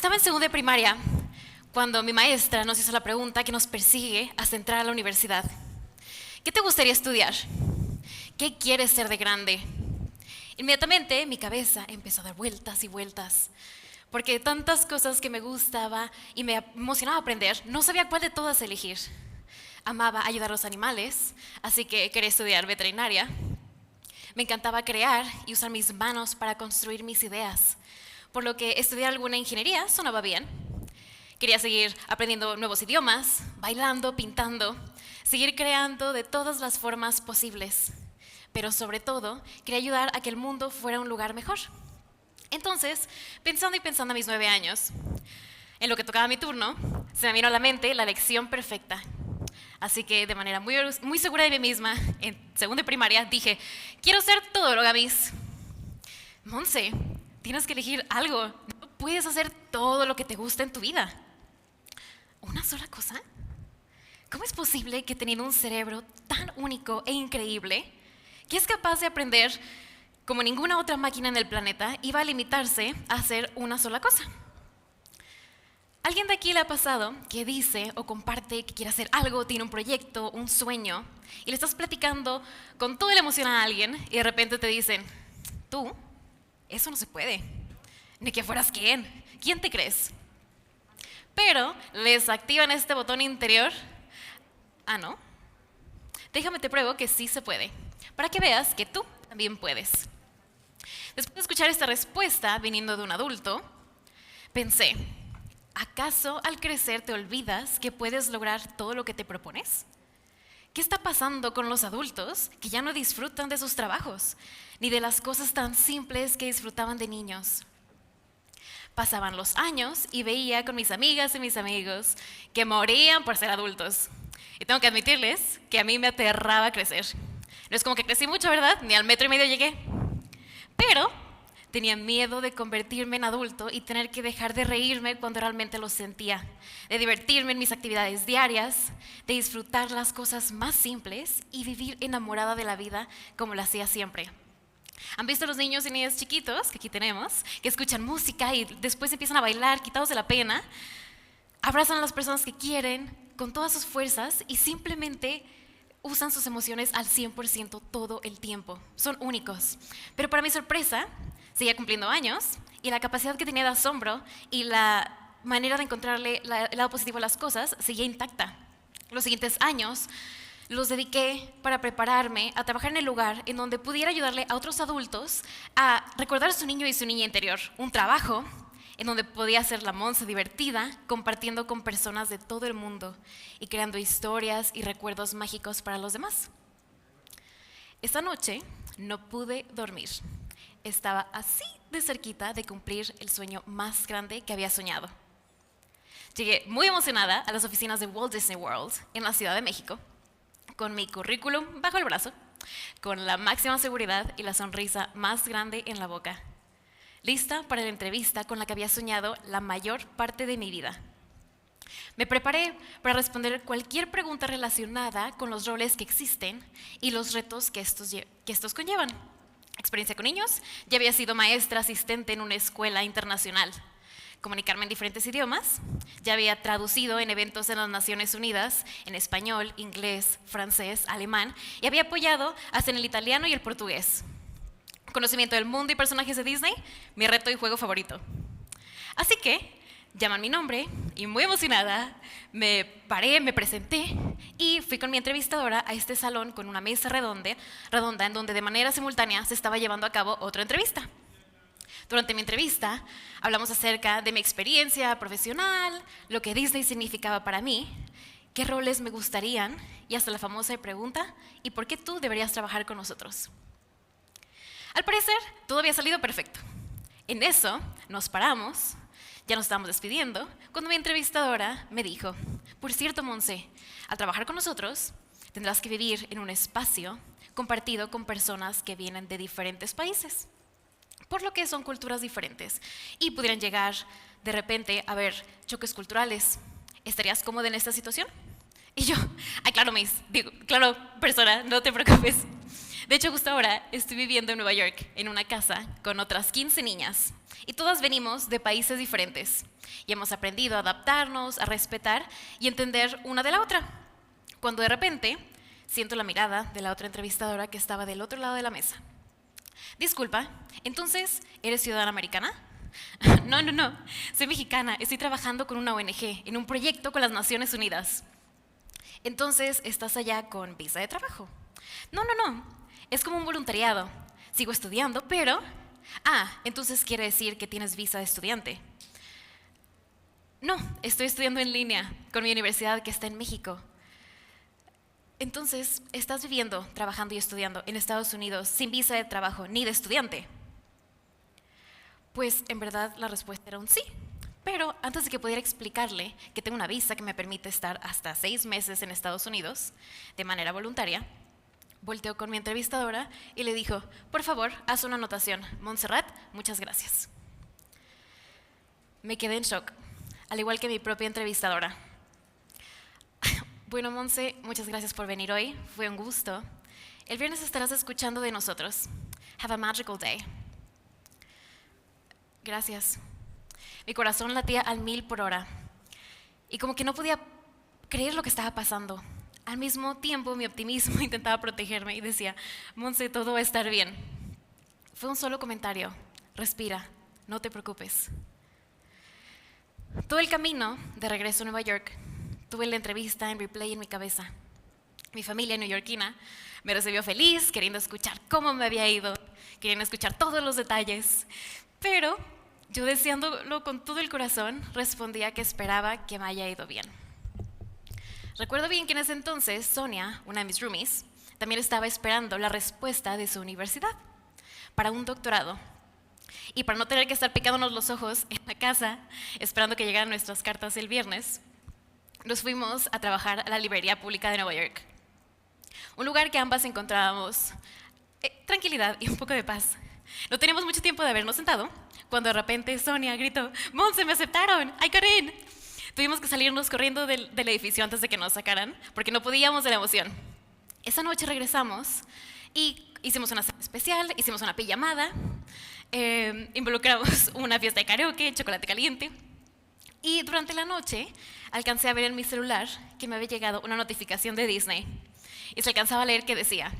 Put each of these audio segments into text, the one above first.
Estaba en segundo de primaria cuando mi maestra nos hizo la pregunta que nos persigue hasta entrar a la universidad. ¿Qué te gustaría estudiar? ¿Qué quieres ser de grande? Inmediatamente mi cabeza empezó a dar vueltas y vueltas, porque tantas cosas que me gustaba y me emocionaba aprender, no sabía cuál de todas elegir. Amaba ayudar a los animales, así que quería estudiar veterinaria. Me encantaba crear y usar mis manos para construir mis ideas, por lo que estudiar alguna ingeniería sonaba bien. Quería seguir aprendiendo nuevos idiomas, bailando, pintando, seguir creando de todas las formas posibles. Pero sobre todo, quería ayudar a que el mundo fuera un lugar mejor. Entonces, pensando y pensando a mis 9 años, en lo que tocaba mi turno, se me vino a la mente la lección perfecta. Así que de manera muy segura de mí misma, en segundo de primaria, dije, quiero ser todóloga, Miss. Monse, tienes que elegir algo. No puedes hacer todo lo que te gusta en tu vida. ¿Una sola cosa? ¿Cómo es posible que teniendo un cerebro tan único e increíble, que es capaz de aprender como ninguna otra máquina en el planeta, iba a limitarse a hacer una sola cosa? ¿Alguien de aquí le ha pasado que dice o comparte que quiere hacer algo, tiene un proyecto, un sueño, y le estás platicando con toda la emoción a alguien y de repente te dicen, tú, eso no se puede, ni que fueras quién, ¿quién te crees? Pero les activan este botón interior, ah, ¿no? Déjame te pruebo que sí se puede, para que veas que tú también puedes. Después de escuchar esta respuesta viniendo de un adulto, pensé, ¿acaso al crecer te olvidas que puedes lograr todo lo que te propones? ¿Qué está pasando con los adultos que ya no disfrutan de sus trabajos, ni de las cosas tan simples que disfrutaban de niños? Pasaban los años y veía con mis amigas y mis amigos que morían por ser adultos. Y tengo que admitirles que a mí me aterraba crecer. No es como que crecí mucho, ¿verdad? Ni al 1,5 metros llegué. Pero tenía miedo de convertirme en adulto y tener que dejar de reírme cuando realmente lo sentía, de divertirme en mis actividades diarias, de disfrutar las cosas más simples y vivir enamorada de la vida como lo hacía siempre. ¿Han visto los niños y niñas chiquitos que aquí tenemos, que escuchan música y después empiezan a bailar, quitados de la pena, abrazan a las personas que quieren con todas sus fuerzas y simplemente usan sus emociones al 100% todo el tiempo? Son únicos. Pero para mi sorpresa, seguía cumpliendo años y la capacidad que tenía de asombro y la manera de encontrarle el lado positivo a las cosas seguía intacta. Los siguientes años los dediqué para prepararme a trabajar en el lugar en donde pudiera ayudarle a otros adultos a recordar a su niño y su niña interior. Un trabajo en donde podía ser la Monse divertida, compartiendo con personas de todo el mundo y creando historias y recuerdos mágicos para los demás. Esta noche no pude dormir. Estaba así de cerquita de cumplir el sueño más grande que había soñado. Llegué muy emocionada a las oficinas de Walt Disney World en la Ciudad de México, con mi currículum bajo el brazo, con la máxima seguridad y la sonrisa más grande en la boca, lista para la entrevista con la que había soñado la mayor parte de mi vida. Me preparé para responder cualquier pregunta relacionada con los roles que existen y los retos que estos conllevan. Experiencia con niños, ya había sido maestra asistente en una escuela internacional. Comunicarme en diferentes idiomas, ya había traducido en eventos en las Naciones Unidas en español, inglés, francés, alemán y había apoyado hasta en el italiano y el portugués. Conocimiento del mundo y personajes de Disney, mi reto y juego favorito. Así que llaman mi nombre y muy emocionada me paré, me presenté y fui con mi entrevistadora a este salón con una mesa redonda en donde de manera simultánea se estaba llevando a cabo otra entrevista. Durante mi entrevista hablamos acerca de mi experiencia profesional, lo que Disney significaba para mí, qué roles me gustarían y hasta la famosa pregunta ¿y por qué tú deberías trabajar con nosotros? Al parecer, todo había salido perfecto. En eso nos paramos, ya nos estábamos despidiendo, cuando mi entrevistadora me dijo, por cierto, Monse, al trabajar con nosotros tendrás que vivir en un espacio compartido con personas que vienen de diferentes países, por lo que son culturas diferentes y pudieran llegar de repente a haber choques culturales. ¿Estarías cómoda en esta situación? Y yo, ay, claro, Miss, digo, claro, persona, no te preocupes. De hecho, justo ahora estoy viviendo en Nueva York, en una casa con otras 15 niñas. Y todas venimos de países diferentes. Y hemos aprendido a adaptarnos, a respetar y entender una de la otra. Cuando de repente siento la mirada de la otra entrevistadora que estaba del otro lado de la mesa. Disculpa, ¿entonces eres ciudadana americana? No, soy mexicana, estoy trabajando con una ONG en un proyecto con las Naciones Unidas. Entonces, ¿estás allá con visa de trabajo? No, es como un voluntariado. Sigo estudiando, pero... entonces quiere decir que tienes visa de estudiante. No, estoy estudiando en línea con mi universidad que está en México. Entonces, ¿estás viviendo, trabajando y estudiando en Estados Unidos sin visa de trabajo ni de estudiante? Pues en verdad la respuesta era un sí. Pero antes de que pudiera explicarle que tengo una visa que me permite estar hasta 6 meses en Estados Unidos de manera voluntaria, volteó con mi entrevistadora y le dijo, por favor, haz una anotación. Montserrat, muchas gracias. Me quedé en shock, al igual que mi propia entrevistadora. Bueno, Monse, muchas gracias por venir hoy. Fue un gusto. El viernes estarás escuchando de nosotros. Have a magical day. Gracias. Mi corazón latía al 1000 por hora. Y como que no podía creer lo que estaba pasando. Al mismo tiempo, mi optimismo intentaba protegerme y decía, Monse, todo va a estar bien. Fue un solo comentario. Respira, no te preocupes. Todo el camino de regreso a Nueva York, tuve la entrevista en replay en mi cabeza. Mi familia neoyorquina me recibió feliz, queriendo escuchar cómo me había ido, queriendo escuchar todos los detalles. Pero yo, deseándolo con todo el corazón, respondía que esperaba que me haya ido bien. Recuerdo bien que en ese entonces Sonia, una de mis roomies, también estaba esperando la respuesta de su universidad para un doctorado. Y para no tener que estar picándonos los ojos en la casa, esperando que llegaran nuestras cartas el viernes, nos fuimos a trabajar a la librería pública de Nueva York. Un lugar que ambas encontrábamos tranquilidad y un poco de paz. No teníamos mucho tiempo de habernos sentado, cuando de repente Sonia gritó, ¡Monse, me aceptaron! ¡I got in! Tuvimos que salirnos corriendo del edificio antes de que nos sacaran, porque no podíamos de la emoción. Esa noche regresamos y hicimos una cena especial, hicimos una pijamada, involucramos una fiesta de karaoke, chocolate caliente. Y durante la noche alcancé a ver en mi celular que me había llegado una notificación de Disney. Y se alcanzaba a leer que decía,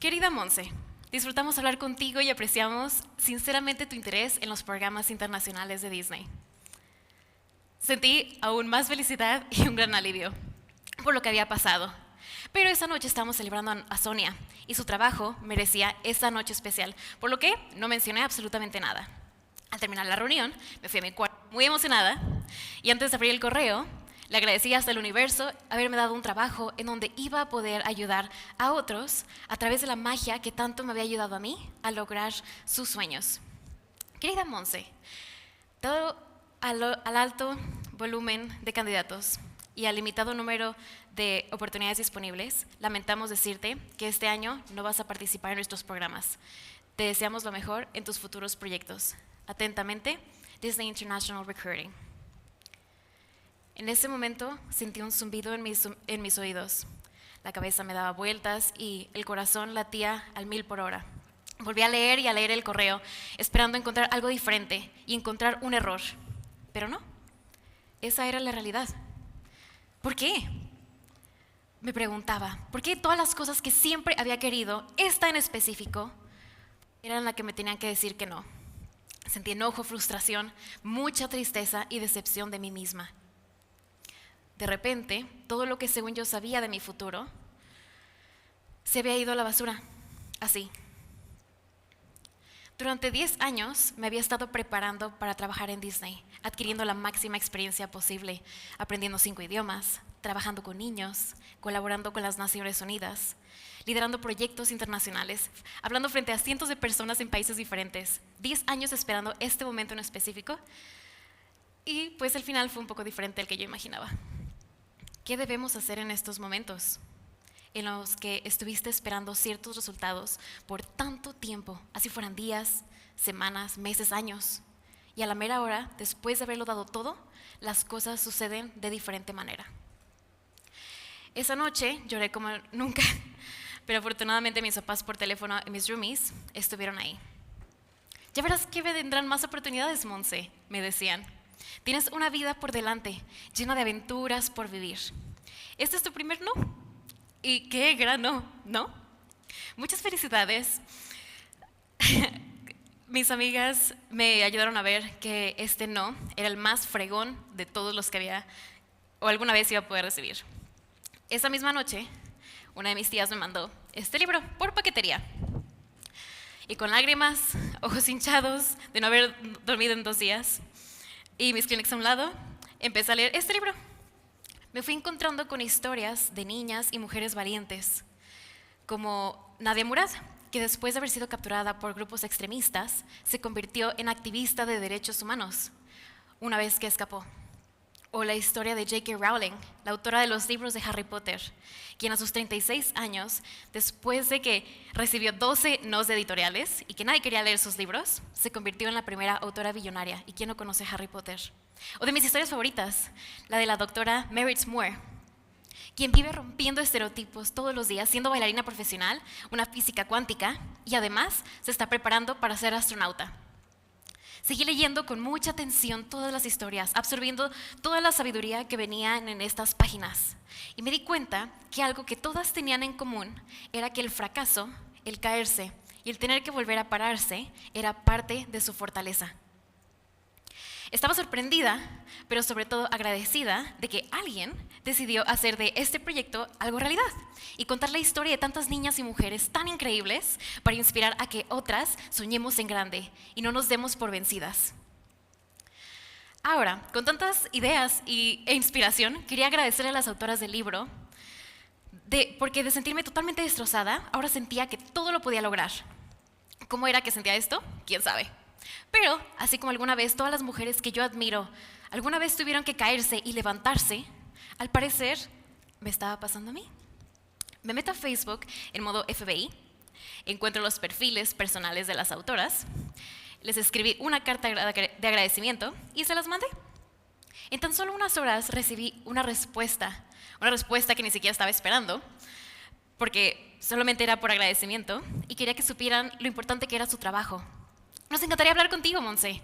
querida Monse, disfrutamos hablar contigo y apreciamos sinceramente tu interés en los programas internacionales de Disney. Sentí aún más felicidad y un gran alivio por lo que había pasado. Pero esa noche estábamos celebrando a Sonia y su trabajo merecía esa noche especial, por lo que no mencioné absolutamente nada. Al terminar la reunión, me fui a mi cuarto muy emocionada y antes de abrir el correo, le agradecí hasta el universo haberme dado un trabajo en donde iba a poder ayudar a otros a través de la magia que tanto me había ayudado a mí a lograr sus sueños. Querida Monse, dado al alto volumen de candidatos y al limitado número de oportunidades disponibles, lamentamos decirte que este año no vas a participar en nuestros programas. Te deseamos lo mejor en tus futuros proyectos. Atentamente, Disney International Recruiting. En ese momento sentí un zumbido en mis oídos. La cabeza me daba vueltas y el corazón latía al 1000 por hora. Volví a leer y a leer el correo, esperando encontrar algo diferente y encontrar un error. Pero no, esa era la realidad. ¿Por qué? Me preguntaba, ¿por qué todas las cosas que siempre había querido, esta en específico, eran las que me tenían que decir que no? Sentí enojo, frustración, mucha tristeza y decepción de mí misma. De repente, todo lo que según yo sabía de mi futuro se había ido a la basura, así. Durante 10 años me había estado preparando para trabajar en Disney, adquiriendo la máxima experiencia posible, aprendiendo 5 idiomas, trabajando con niños, colaborando con las Naciones Unidas, liderando proyectos internacionales, hablando frente a cientos de personas en países diferentes, 10 años esperando este momento en específico, y pues el final fue un poco diferente al que yo imaginaba. ¿Qué debemos hacer en estos momentos en los que estuviste esperando ciertos resultados por tanto tiempo, así fueran días, semanas, meses, años? Y a la mera hora, después de haberlo dado todo, las cosas suceden de diferente manera. Esa noche lloré como nunca. pero afortunadamente mis papás por teléfono y mis roomies estuvieron ahí. Ya verás que vendrán más oportunidades, Monse, me decían. Tienes una vida por delante, llena de aventuras por vivir. Este es tu primer no. Y qué gran no, ¿no? Muchas felicidades. Mis amigas me ayudaron a ver que este no era el más fregón de todos los que había o alguna vez iba a poder recibir. Esa misma noche, una de mis tías me mandó este libro por paquetería. Y con lágrimas, ojos hinchados de no haber dormido en 2 días y mis Kleenex a un lado, empecé a leer este libro. Me fui encontrando con historias de niñas y mujeres valientes, como Nadia Murad, que después de haber sido capturada por grupos extremistas, se convirtió en activista de derechos humanos, una vez que escapó. O la historia de J.K. Rowling, la autora de los libros de Harry Potter, quien a sus 36 años, después de que recibió 12 nos de editoriales y que nadie quería leer sus libros, se convirtió en la primera autora billonaria. ¿Y quién no conoce Harry Potter? O de mis historias favoritas, la de la doctora Meredith Moore, quien vive rompiendo estereotipos todos los días, siendo bailarina profesional, una física cuántica y además se está preparando para ser astronauta. Seguí leyendo con mucha atención todas las historias, absorbiendo toda la sabiduría que venía en estas páginas. Y me di cuenta que algo que todas tenían en común era que el fracaso, el caerse y el tener que volver a pararse era parte de su fortaleza. Estaba sorprendida, pero sobre todo agradecida de que alguien decidió hacer de este proyecto algo realidad y contar la historia de tantas niñas y mujeres tan increíbles para inspirar a que otras soñemos en grande y no nos demos por vencidas. Ahora, con tantas ideas e inspiración, quería agradecerle a las autoras del libro porque de sentirme totalmente destrozada, ahora sentía que todo lo podía lograr. ¿Cómo era que sentía esto? ¿Quién sabe? Pero, así como alguna vez todas las mujeres que yo admiro, alguna vez tuvieron que caerse y levantarse, al parecer me estaba pasando a mí. Me meto a Facebook en modo FBI, encuentro los perfiles personales de las autoras, les escribí una carta de agradecimiento y se las mandé. En tan solo unas horas recibí una respuesta que ni siquiera estaba esperando, porque solamente era por agradecimiento y quería que supieran lo importante que era su trabajo. Nos encantaría hablar contigo, Monse.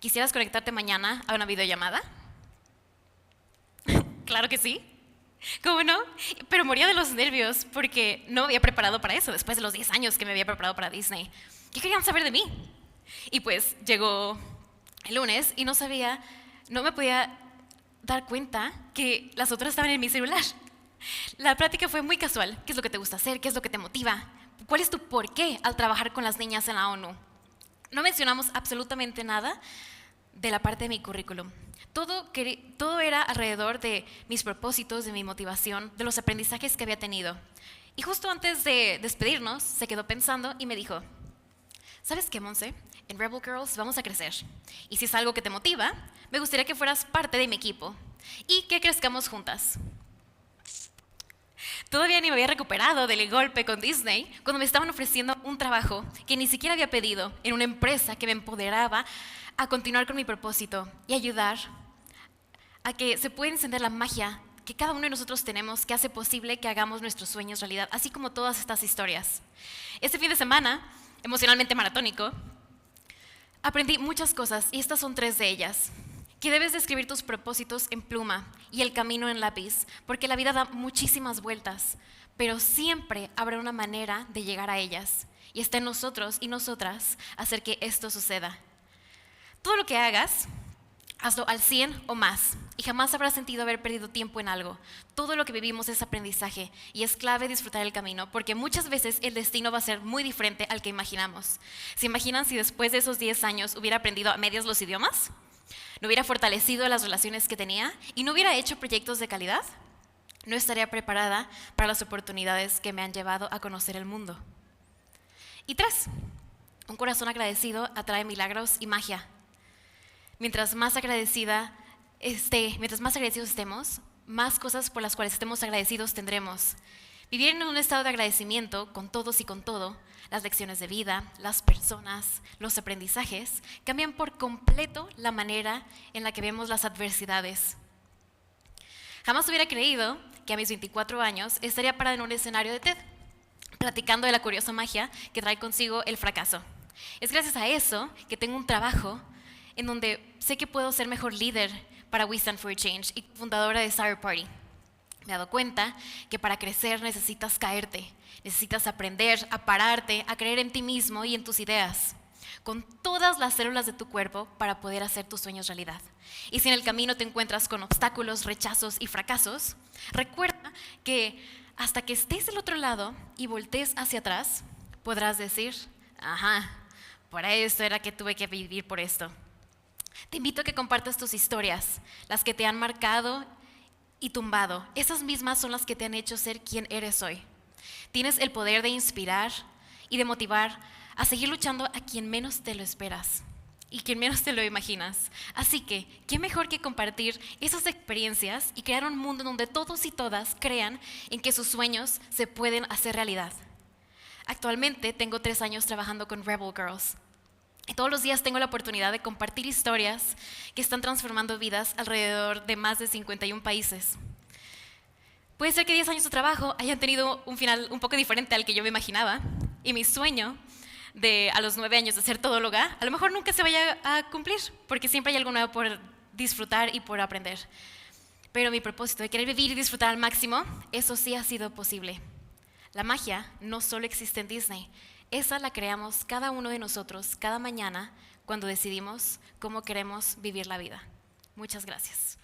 ¿Quisieras conectarte mañana a una videollamada? Claro que sí. ¿Cómo no? Pero moría de los nervios porque no me había preparado para eso después de los 10 años que me había preparado para Disney. ¿Qué querían saber de mí? Y pues llegó el lunes y no me podía dar cuenta que las otras estaban en mi celular. La plática fue muy casual. ¿Qué es lo que te gusta hacer? ¿Qué es lo que te motiva? ¿Cuál es tu porqué al trabajar con las niñas en la ONU? No mencionamos absolutamente nada de la parte de mi currículum. Todo era alrededor de mis propósitos, de mi motivación, de los aprendizajes que había tenido. Y justo antes de despedirnos, se quedó pensando y me dijo, ¿sabes qué, Monse? En Rebel Girls vamos a crecer. Y si es algo que te motiva, me gustaría que fueras parte de mi equipo y que crezcamos juntas. Todavía ni me había recuperado del golpe con Disney cuando me estaban ofreciendo un trabajo que ni siquiera había pedido en una empresa que me empoderaba a continuar con mi propósito y ayudar a que se pueda encender la magia que cada uno de nosotros tenemos que hace posible que hagamos nuestros sueños realidad, así como todas estas historias. Este fin de semana, emocionalmente maratónico, aprendí muchas cosas y estas son 3 de ellas. Que debes de escribir tus propósitos en pluma y el camino en lápiz, porque la vida da muchísimas vueltas, pero siempre habrá una manera de llegar a ellas. Y está en nosotros y nosotras hacer que esto suceda. Todo lo que hagas, hazlo al 100 o más, y jamás habrás sentido haber perdido tiempo en algo. Todo lo que vivimos es aprendizaje, y es clave disfrutar el camino, porque muchas veces el destino va a ser muy diferente al que imaginamos. ¿Se imaginan si después de esos 10 años hubiera aprendido a medias los idiomas? ¿No hubiera fortalecido las relaciones que tenía y no hubiera hecho proyectos de calidad? No estaría preparada para las oportunidades que me han llevado a conocer el mundo. Y 3, un corazón agradecido atrae milagros y magia. Mientras más agradecidos estemos, más cosas por las cuales estemos agradecidos tendremos. Vivir en un estado de agradecimiento con todos y con todo, las lecciones de vida, las personas, los aprendizajes, cambian por completo la manera en la que vemos las adversidades. Jamás hubiera creído que a mis 24 años estaría parada en un escenario de TED. platicando de la curiosa magia que trae consigo el fracaso. Es gracias a eso que tengo un trabajo en donde sé que puedo ser mejor líder para We Stand for Change y fundadora de Cyber Party. Me he dado cuenta que para crecer necesitas caerte, necesitas aprender a pararte, a creer en ti mismo y en tus ideas, con todas las células de tu cuerpo para poder hacer tus sueños realidad. Y si en el camino te encuentras con obstáculos, rechazos y fracasos, recuerda que hasta que estés del otro lado y voltees hacia atrás, podrás decir, ajá, para esto era que tuve que vivir por esto. Te invito a que compartas tus historias, las que te han marcado y tumbado. Esas mismas son las que te han hecho ser quien eres hoy. Tienes el poder de inspirar y de motivar a seguir luchando a quien menos te lo esperas y quien menos te lo imaginas. Así que, ¿qué mejor que compartir esas experiencias y crear un mundo donde todos y todas crean en que sus sueños se pueden hacer realidad? Actualmente tengo 3 años trabajando con Rebel Girls. Y todos los días tengo la oportunidad de compartir historias que están transformando vidas alrededor de más de 51 países. Puede ser que 10 años de trabajo hayan tenido un final un poco diferente al que yo me imaginaba, y mi sueño de a los 9 años de ser todóloga a lo mejor nunca se vaya a cumplir, porque siempre hay algo nuevo por disfrutar y por aprender. Pero mi propósito de querer vivir y disfrutar al máximo, eso sí ha sido posible. La magia no solo existe en Disney, esa la creamos cada uno de nosotros cada mañana cuando decidimos cómo queremos vivir la vida. Muchas gracias.